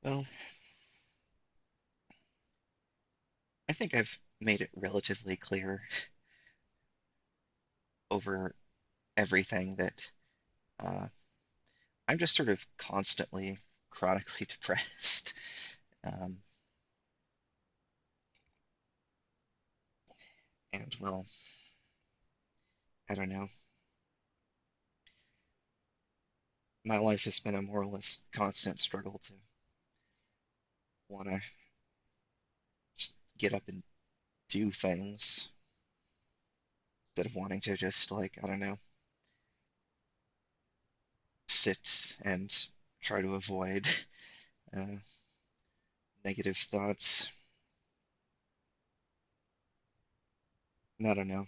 Well, I think I've made it relatively clear over everything that uh, I'm just sort of constantly chronically depressed. Um, and well, I don't know. My life has been a more or less constant struggle to want to get up and do things instead of wanting to just, like, I don't know, sit and try to avoid uh, negative thoughts. And I don't know.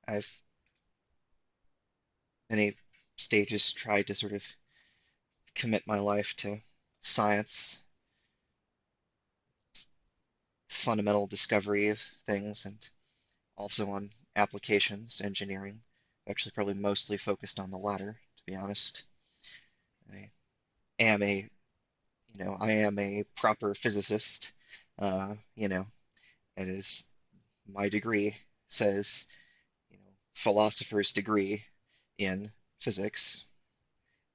I've many stages tried to sort of commit my life to science, fundamental discovery of things, and also on applications engineering. Actually, probably mostly focused on the latter, to be honest. I am I am a proper physicist. And as my degree says, philosopher's degree in physics.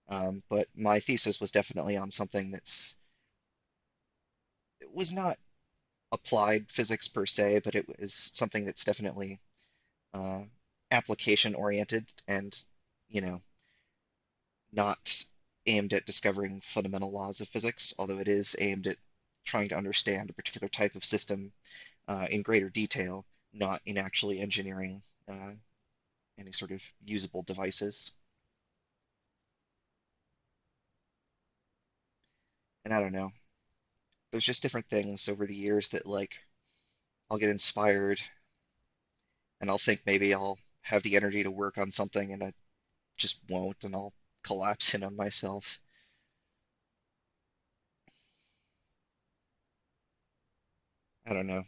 But my thesis was definitely on something it was not applied physics per se, but it was something that's definitely uh, application oriented and, you know, not aimed at discovering fundamental laws of physics, although it is aimed at trying to understand a particular type of system in greater detail, not in actually engineering any sort of usable devices. And I don't know, there's just different things over the years that, like, I'll get inspired and I'll think maybe I'll have the energy to work on something and I just won't, and I'll collapse in on myself. I don't know.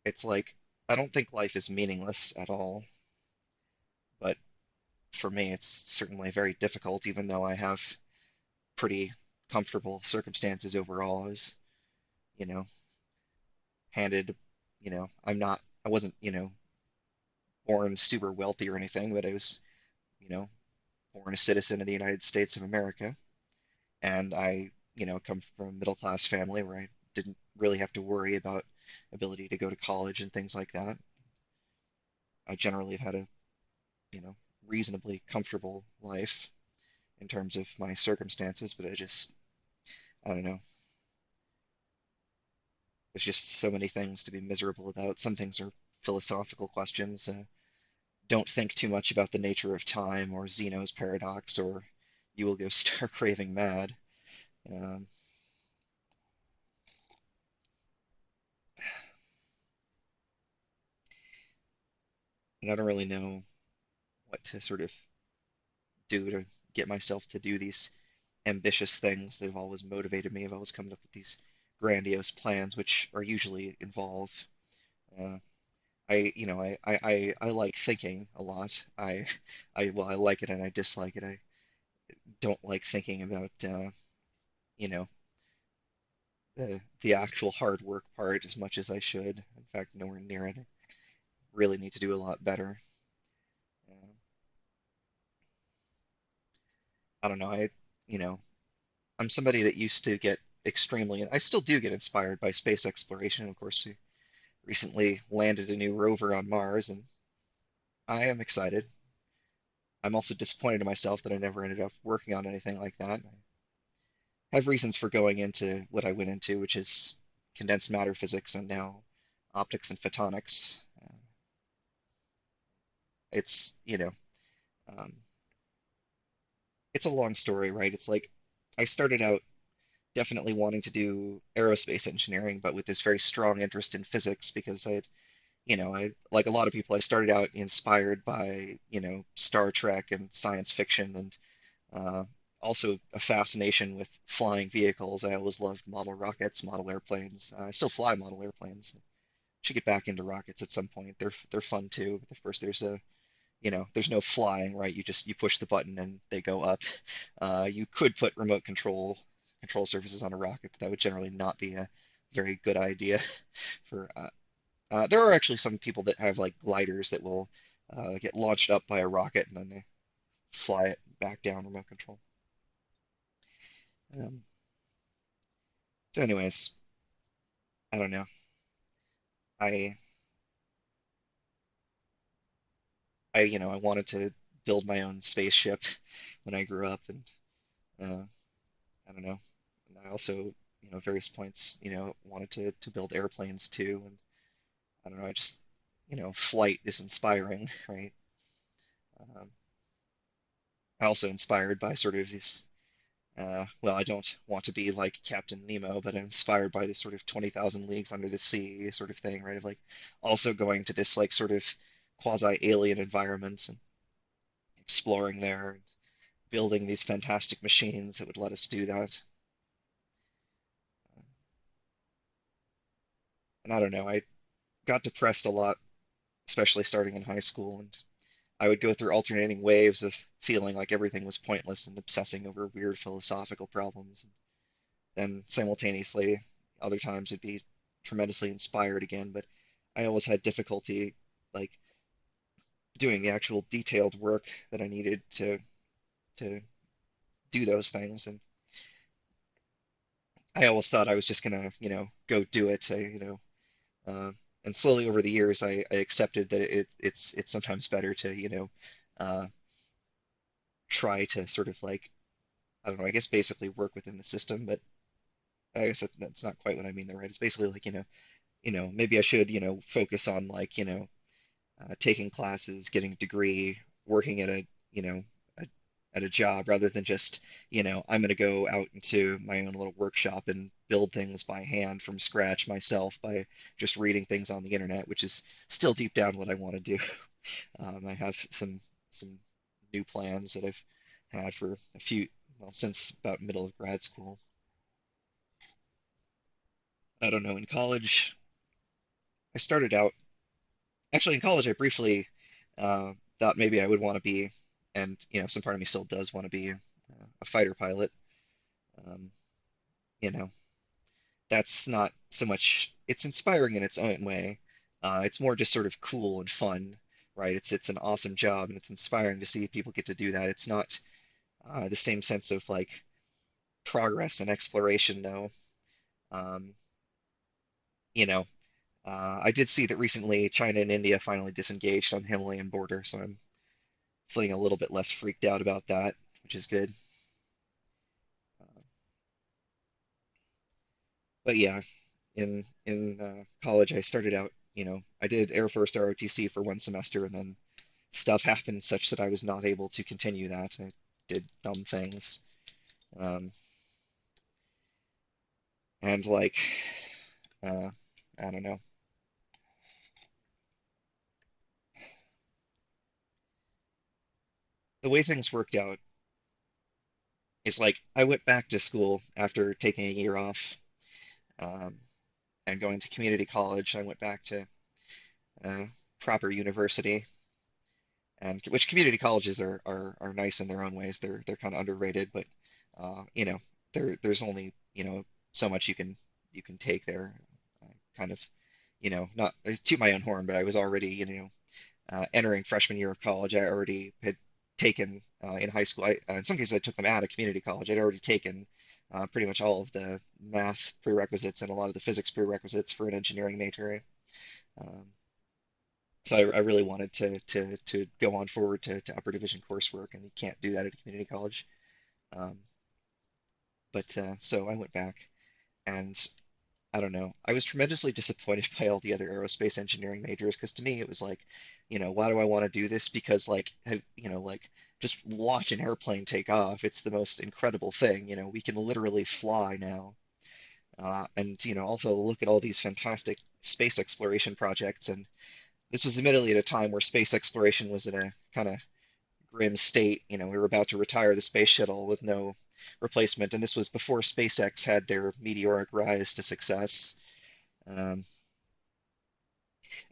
It's like I don't think life is meaningless at all, but for me, it's certainly very difficult, even though I have pretty comfortable circumstances overall. I was, you know, handed, I wasn't, born super wealthy or anything, but I was, you know, born a citizen of the United States of America. And I, come from a middle class family where I didn't really have to worry about ability to go to college and things like that. I generally have had a, you know, reasonably comfortable life in terms of my circumstances, but I don't know. There's just so many things to be miserable about. Some things are philosophical questions. Don't think too much about the nature of time or Zeno's paradox, or you will go stark raving mad. Um, and I don't really know what to sort of do to get myself to do these ambitious things that have always motivated me. I've always come up with these grandiose plans, which are usually involve. Uh, I like thinking a lot. I like it and I dislike it. I don't like thinking about, you know, the actual hard work part as much as I should. In fact, nowhere near it. I really need to do a lot better. Uh, I don't know. You know, I'm somebody that used to get extremely, I still do get inspired by space exploration. Of course, we recently landed a new rover on Mars, and I am excited. I'm also disappointed in myself that I never ended up working on anything like that. I have reasons for going into what I went into, which is condensed matter physics and now optics and photonics. It's, um, it's a long story, right? It's like I started out definitely wanting to do aerospace engineering, but with this very strong interest in physics because I like a lot of people, I started out inspired by, Star Trek and science fiction and uh, also a fascination with flying vehicles. I always loved model rockets, model airplanes. I still fly model airplanes. Should get back into rockets at some point. They're fun too. But of course, there's no flying, right? You push the button and they go up. You could put remote control. control surfaces on a rocket, but that would generally not be a very good idea for there are actually some people that have like gliders that will get launched up by a rocket and then they fly it back down remote control. Um, so, anyways, I don't know. I I wanted to build my own spaceship when I grew up, and uh, I don't know. And I also, various points, wanted to build airplanes too, and I don't know. I just, flight is inspiring, right? Um, I also inspired by sort of this. Well, I don't want to be like Captain Nemo, but I'm inspired by this sort of 20,000 Leagues Under the Sea sort of thing, right? Of like also going to this like sort of quasi-alien environment and exploring there, and building these fantastic machines that would let us do that. And I don't know, I got depressed a lot, especially starting in high school, and I would go through alternating waves of feeling like everything was pointless and obsessing over weird philosophical problems. Then simultaneously, other times it'd be tremendously inspired again, but I always had difficulty like doing the actual detailed work that I needed to do those things. And I always thought I was just gonna, go do it. Uh, and slowly over the years, I accepted that it's sometimes better to, uh, try to sort of like, I don't know, I guess basically work within the system, but I guess that's not quite what I mean there, right? It's basically like, maybe I should, focus on like, taking classes, getting a degree, working at you know, a, at a job rather than just, I'm going to go out into my own little workshop and build things by hand from scratch myself by just reading things on the internet, which is still deep down what I want to do. I have some new plans that I've had for well, since about middle of grad school. I don't know, in college, I started out actually in college, I briefly thought maybe I would want to be, and some part of me still does want to be a fighter pilot. Um, you know, that's not so much. It's inspiring in its own way. It's more just sort of cool and fun, right? It's an awesome job, and it's inspiring to see people get to do that. It's not the same sense of like progress and exploration, though. Um, you know, I did see that recently China and India finally disengaged on the Himalayan border, so I'm feeling a little bit less freaked out about that, which is good. Uh, but yeah, in college, I started out, I did Air Force ROTC for one semester, and then stuff happened such that I was not able to continue that. I did dumb things, um, and like, uh, I don't know. The way things worked out is like I went back to school after taking a year off, um, and going to community college. I went back to uh, proper university, and which community colleges are nice in their own ways. They're kind of underrated, but there's only so much you can take there. Kind of not to my own horn, but I was already entering freshman year of college. I already had taken in high school. In some cases I took them out of community college. I'd already taken pretty much all of the math prerequisites and a lot of the physics prerequisites for an engineering major. Um, so I really wanted to go on forward to upper division coursework, and you can't do that at a community college. Um, but so I went back, and I don't know. I was tremendously disappointed by all the other aerospace engineering majors because to me it was like, why do I want to do this? Because like, like just watch an airplane take off. It's the most incredible thing. We can literally fly now. And also look at all these fantastic space exploration projects. And this was admittedly at a time where space exploration was in a kind of grim state. We were about to retire the space shuttle with no replacement, and this was before SpaceX had their meteoric rise to success. Um,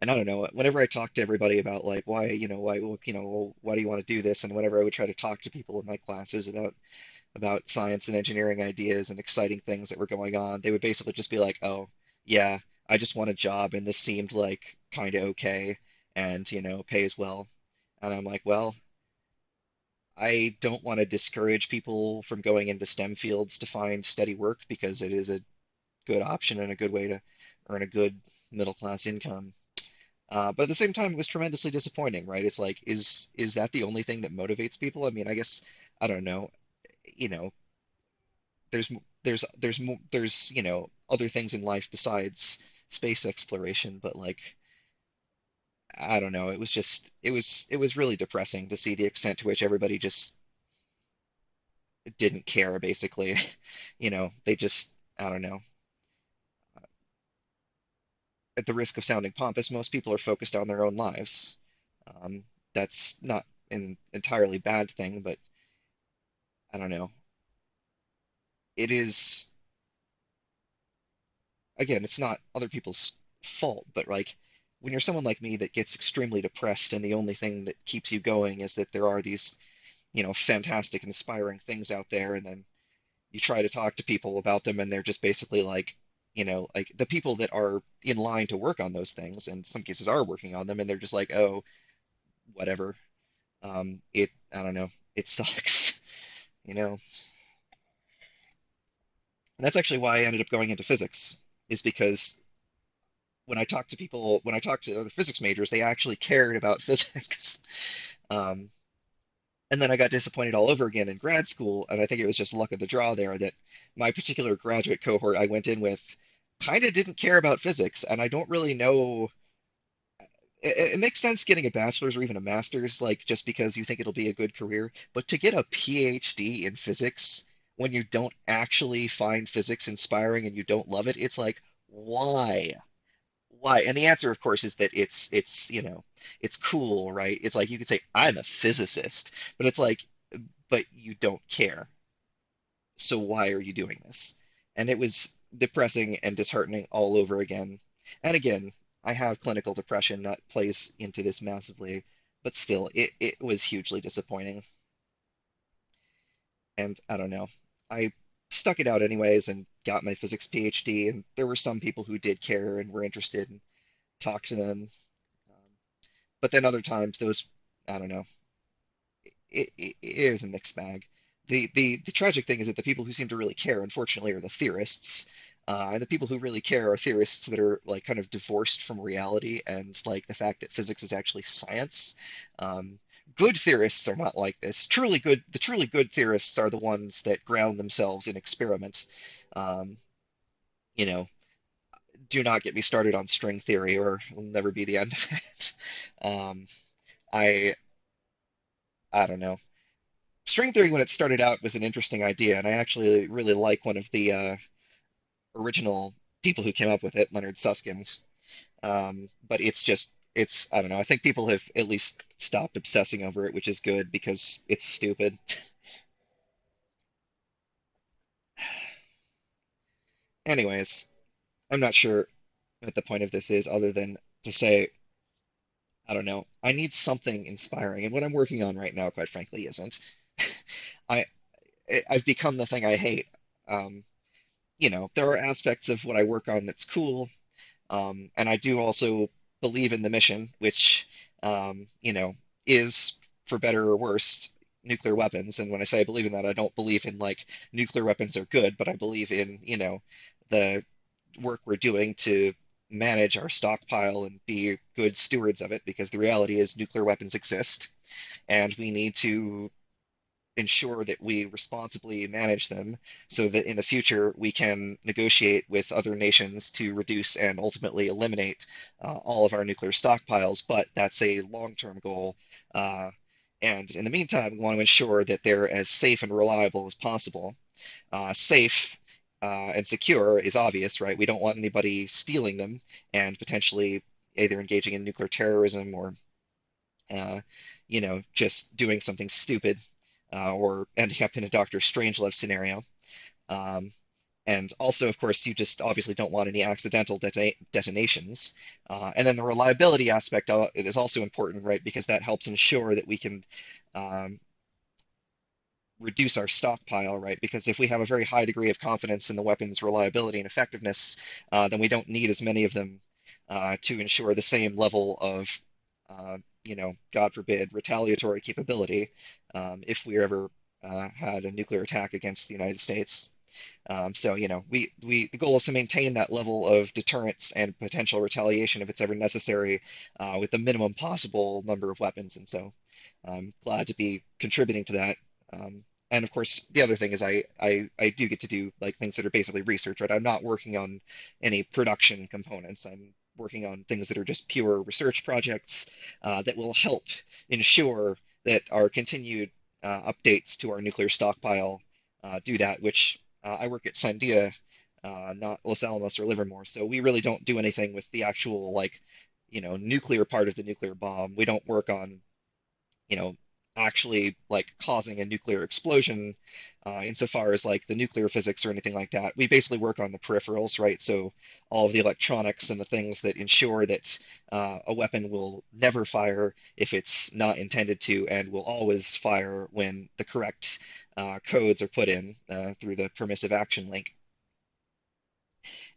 and I don't know, whenever I talk to everybody about like why, why, well, why do you want to do this? And whenever I would try to talk to people in my classes about about science and engineering ideas and exciting things that were going on, they would basically just be like, "Oh, yeah, I just want a job, and this seemed like kind of okay, and pays well." And I'm like, well, I don't want to discourage people from going into STEM fields to find steady work because it is a good option and a good way to earn a good middle class income. But at the same time, it was tremendously disappointing, right? It's like, is that the only thing that motivates people? I mean, I guess I don't know. You know, there's other things in life besides space exploration, but like I don't know. It was just it was really depressing to see the extent to which everybody just didn't care, basically. They just I don't know. At the risk of sounding pompous, most people are focused on their own lives. Um, that's not an entirely bad thing, but I don't know. It is, again, it's not other people's fault, but like when you're someone like me that gets extremely depressed and the only thing that keeps you going is that there are these, fantastic, inspiring things out there, and then you try to talk to people about them and they're just basically like, like the people that are in line to work on those things, and in some cases are working on them, and they're just like, oh, whatever. I don't know, it sucks, you know. And that's actually why I ended up going into physics, is because when I talked to other physics majors, they actually cared about physics. Um, and then I got disappointed all over again in grad school, and I think it was just luck of the draw there that my particular graduate cohort I went in with kind of didn't care about physics, and I don't really know. It makes sense getting a bachelor's or even a master's, like just because you think it'll be a good career, but to get a PhD in physics when you don't actually find physics inspiring and you don't love it, it's like, why? Why? And the answer, of course, is that it's cool, right? It's like you could say, I'm a physicist, but it's like, but you don't care. So why are you doing this? And it was depressing and disheartening all over again. And again, I have clinical depression that plays into this massively, but still, it was hugely disappointing. And I don't know. I stuck it out anyways and got my physics PhD, and there were some people who did care and were interested and talked to them. But then other times, those, I don't know, it is a mixed bag. The tragic thing is that the people who seem to really care, unfortunately, are the theorists. And the people who really care are theorists that are like kind of divorced from reality and like the fact that physics is actually science. Um, Good theorists are not like this. The truly good theorists are the ones that ground themselves in experiment. Um, you know, do not get me started on string theory, or it'll never be the end of it. Um, I I don't know. String theory, when it started out, was an interesting idea, and I actually really like one of the original people who came up with it, Leonard Susskind. But I don't know. I think people have at least stopped obsessing over it, which is good because it's stupid. Anyways, I'm not sure what the point of this is other than to say, I don't know. I need something inspiring, and what I'm working on right now, quite frankly, isn't. I I've become the thing I hate. Um, there are aspects of what I work on that's cool. And I do also believe in the mission, which, is for better or worse, nuclear weapons. And when I say I believe in that, I don't believe in like nuclear weapons are good, but I believe in, the work we're doing to manage our stockpile and be good stewards of it, because the reality is nuclear weapons exist, and we need to ensure that we responsibly manage them so that in the future we can negotiate with other nations to reduce and ultimately eliminate all of our nuclear stockpiles. But that's a long-term goal. Uh, and in the meantime, we want to ensure that they're as safe and reliable as possible. Safe and secure is obvious, right? We don't want anybody stealing them and potentially either engaging in nuclear terrorism or uh, just doing something stupid or ending up in a Doctor Strangelove scenario. Um, and also, of course, you just obviously don't want any accidental detonations. And then the reliability aspect it is also important, right? Because that helps ensure that we can um, reduce our stockpile, right? Because if we have a very high degree of confidence in the weapon's reliability and effectiveness, then we don't need as many of them to ensure the same level of, God forbid, retaliatory capability if we ever had a nuclear attack against the United States. So, the goal is to maintain that level of deterrence and potential retaliation if it's ever necessary, with the minimum possible number of weapons. And so, I'm glad to be contributing to that. And of course, the other thing is I do get to do like things that are basically research, right? I'm not working on any production components. I'm working on things that are just pure research projects that will help ensure that our continued updates to our nuclear stockpile do that, which I work at Sandia, not Los Alamos or Livermore, so we really don't do anything with the actual like, nuclear part of the nuclear bomb. We don't work on, you know, actually like causing a nuclear explosion insofar as like the nuclear physics or anything like that. We basically work on the peripherals, right? So all of the electronics and the things that ensure that a weapon will never fire if it's not intended to, and will always fire when the correct codes are put in through the permissive action link.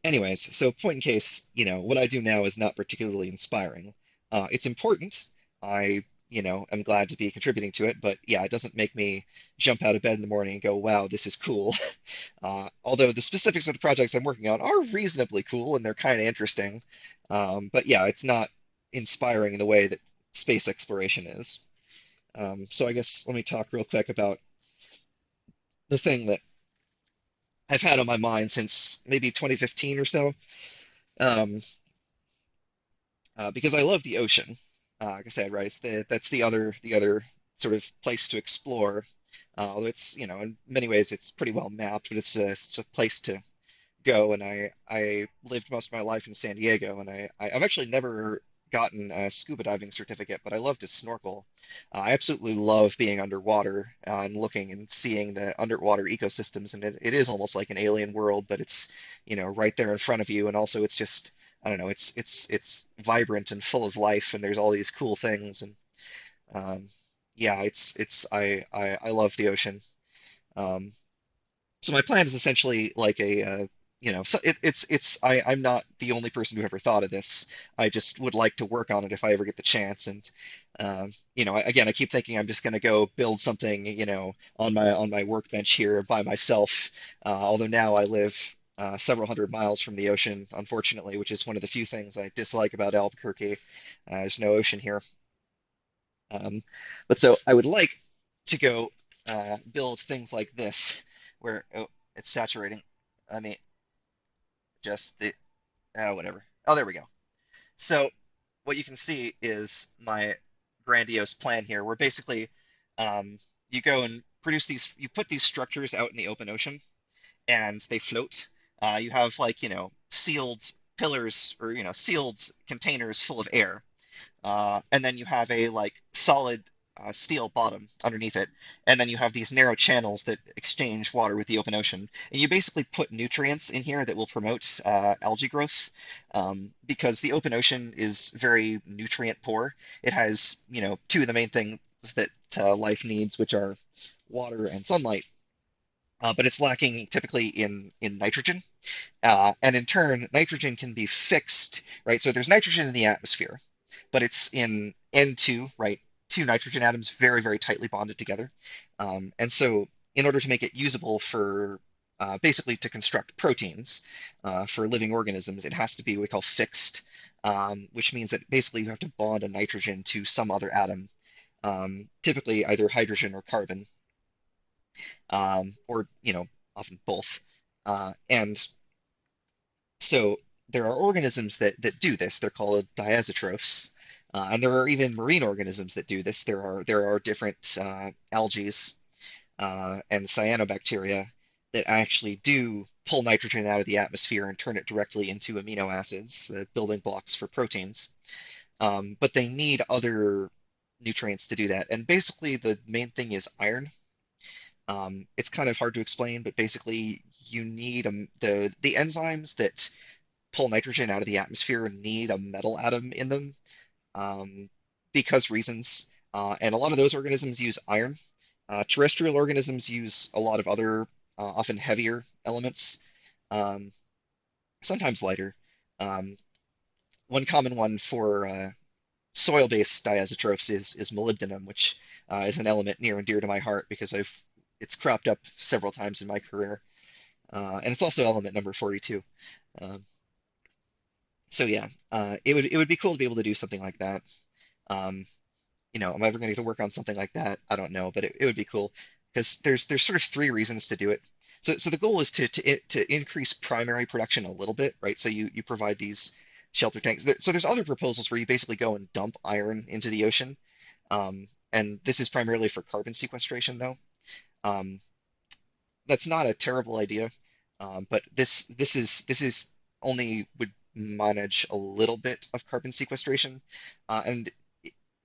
Anyways, so point in case, what I do now is not particularly inspiring. It's important. I'm glad to be contributing to it, but yeah, it doesn't make me jump out of bed in the morning and go, wow, this is cool. Although the specifics of the projects I'm working on are reasonably cool and they're kind of interesting. But yeah, it's not inspiring in the way that space exploration is. So I guess let me talk real quick about the thing that I've had on my mind since maybe 2015 or so. Um, because I love the ocean. Like I said, right, that's the other sort of place to explore. Although it's, in many ways it's pretty well mapped, but it's a place to go. And I lived most of my life in San Diego, and I've actually never gotten a scuba diving certificate, but I love to snorkel. I absolutely love being underwater and looking and seeing the underwater ecosystems, and it is almost like an alien world, but it's right there in front of you, and also it's just I don't know, it's vibrant and full of life, and there's all these cool things, and um, yeah, I love the ocean. Um, so my plan is essentially like so I'm not the only person who ever thought of this. I just would like to work on it if I ever get the chance. And again, I keep thinking I'm just going to go build something, on my workbench here by myself. Although now I live several hundred miles from the ocean, unfortunately, which is one of the few things I dislike about Albuquerque. There's no ocean here. Um, but so I would like to go build things like this, where it's saturating. I mean, just the whatever. Oh, there we go. So what you can see is my grandiose plan here, where basically you go and you put these structures out in the open ocean, and they float. You have like sealed pillars or sealed containers full of air, and then you have a like solid steel bottom underneath it, and then you have these narrow channels that exchange water with the open ocean. And you basically put nutrients in here that will promote algae growth, because the open ocean is very nutrient poor. It has, two of the main things that life needs, which are water and sunlight. But it's lacking typically in nitrogen, and in turn, nitrogen can be fixed, right? So there's nitrogen in the atmosphere, but it's in N2, right? Two nitrogen atoms very, very tightly bonded together. And so, in order to make it usable for basically to construct proteins for living organisms, it has to be what we call fixed, which means that basically you have to bond a nitrogen to some other atom, typically either hydrogen or carbon, or often both. And so there are organisms that do this. They're called diazotrophs. And there are even marine organisms that do this. There are different algae and cyanobacteria that actually do pull nitrogen out of the atmosphere and turn it directly into amino acids, the building blocks for proteins. But they need other nutrients to do that. And basically, the main thing is iron. It's kind of hard to explain, but basically, you need the enzymes that pull nitrogen out of the atmosphere need a metal atom in them, um, because reasons. And a lot of those organisms use iron. Terrestrial organisms use a lot of other, often heavier elements, um, sometimes lighter. Um, One common one for soil-based diazotrophs is molybdenum, which is an element near and dear to my heart because I've it's cropped up several times in my career, and it's also element number 42. Um, so yeah, it would be cool to be able to do something like that. Um, am I ever going to get to work on something like that? I don't know, but it would be cool because there's sort of three reasons to do it. So the goal is to increase primary production a little bit, right? So you provide these shelter tanks. So there's other proposals where you basically go and dump iron into the ocean, and this is primarily for carbon sequestration, though. Um, that's not a terrible idea, but this is only would manage a little bit of carbon sequestration, and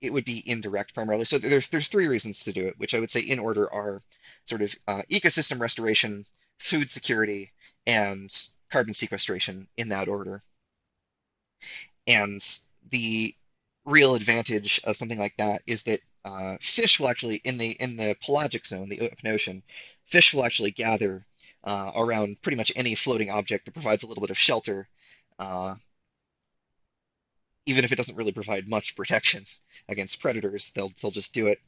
it would be indirect primarily. So there's three reasons to do it, which I would say in order are sort of ecosystem restoration, food security, and carbon sequestration in that order. And the real advantage of something like that is that fish will actually, in the pelagic zone, the open ocean, fish will actually gather around pretty much any floating object that provides a little bit of shelter, uh, even if it doesn't really provide much protection against predators. They'll just do it.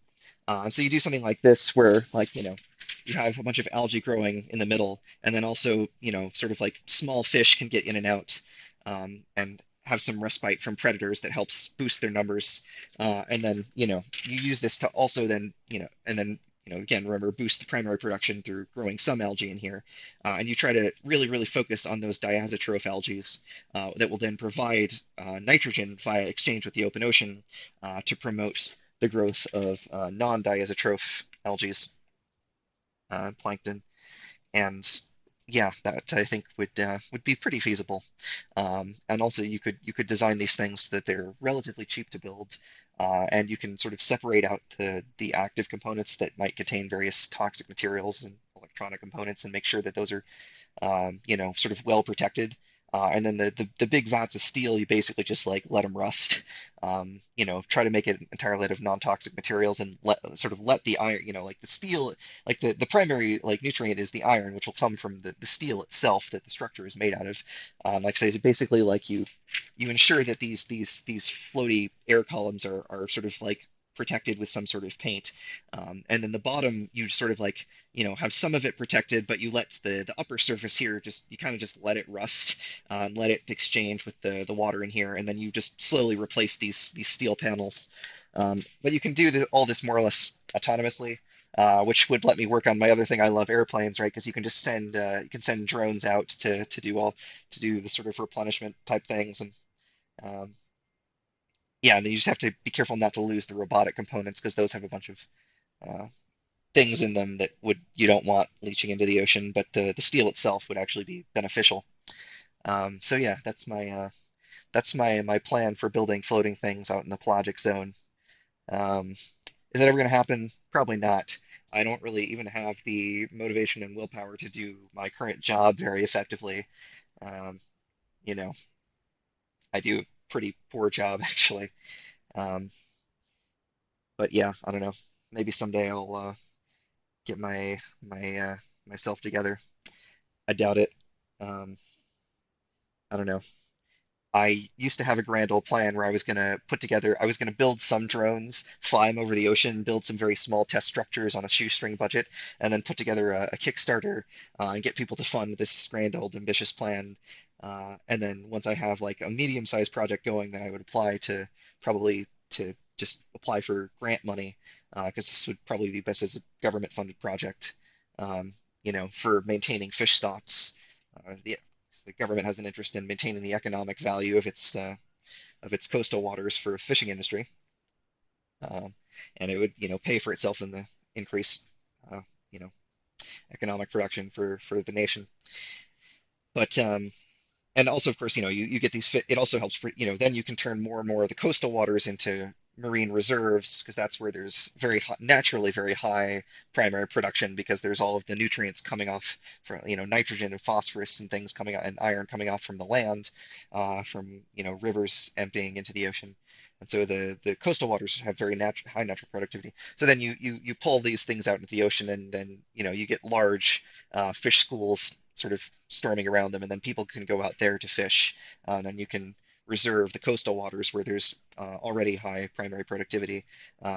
And so you do something like this where, like, you have a bunch of algae growing in the middle, and then also, sort of like small fish can get in and out, and have some respite from predators that helps boost their numbers. And then, you use this to also then, and then, again, remember, boost the primary production through growing some algae in here. And you try to really, really focus on those diazotroph algae that will then provide nitrogen via exchange with the open ocean to promote the growth of non-diazotroph algae, plankton, and yeah, that I think would be pretty feasible. And also, you could design these things so that they're relatively cheap to build, and you can sort of separate out the active components that might contain various toxic materials and electronic components, and make sure that those are sort of well protected. And then the big vats of steel, you basically just like let them rust. Try to make it entirely out of non-toxic materials and let the iron, like the steel, like the primary like nutrient is the iron, which will come from the steel itself that the structure is made out of. Like I say, basically like you ensure that these floaty air columns are sort of like protected with some sort of paint. And then the bottom, you sort of like, have some of it protected, but you let the upper surface here you kind of just let it rust, and let it exchange with the water in here, and then you just slowly replace these steel panels. But you can do all this more or less autonomously, which would let me work on my other thing I love, airplanes, right? Because you can send drones out to do the sort of replenishment type things, and um, yeah, and then you just have to be careful not to lose the robotic components because those have a bunch of uh, things in them that would you don't want leaching into the ocean, but the steel itself would actually be beneficial. So yeah, that's my plan for building floating things out in the pelagic zone. Um, is that ever going to happen? Probably not. I don't really even have the motivation and willpower to do my current job very effectively. Um, you know, I do a pretty poor job actually. Um, but yeah, I don't know. Maybe someday I'll get my myself together. I doubt it. Um, I don't know. I used to have a grand old plan where I was going to build some drones, fly them over the ocean, build some very small test structures on a shoestring budget, and then put together a Kickstarter, and get people to fund this grand old ambitious plan. And then once I have like a medium-sized project going, then I would apply probably to just apply for grant money, because this would probably be best as a government-funded project, um, for maintaining fish stocks. The government has an interest in maintaining the economic value of its coastal waters for fishing industry, um, and it would pay for itself in the increased uh, you know economic production for the nation. But and also, of course, you get these fit. It also helps for, then you can turn more and more of the coastal waters into marine reserves because that's where there's naturally very high primary production because there's all of the nutrients coming off for, nitrogen and phosphorus and things coming out and iron coming off from the land, from, rivers emptying into the ocean. And so the coastal waters have very high natural productivity. So then you pull these things out into the ocean, and then you get large fish schools sort of storming around them, and then people can go out there to fish. And then you can reserve the coastal waters where there's already high primary productivity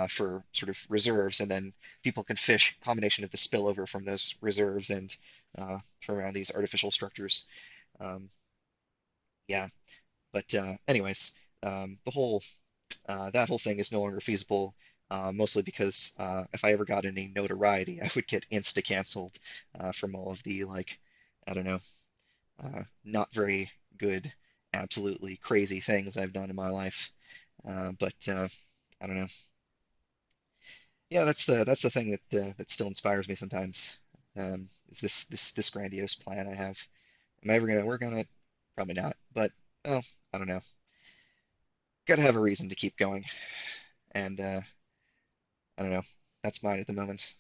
for sort of reserves, and then people can fish combination of the spillover from those reserves and from around these artificial structures. Um, yeah, but anyways, the whole that whole thing is no longer feasible, mostly because if I ever got any notoriety, I would get insta canceled from all of the like, I don't know, not very good, absolutely crazy things I've done in my life. But I don't know. Yeah, that's the thing that still inspires me sometimes. Is this grandiose plan I have? Am I ever gonna work on it? Probably not. But well, I don't know. Gotta have a reason to keep going, and I don't know. That's mine at the moment.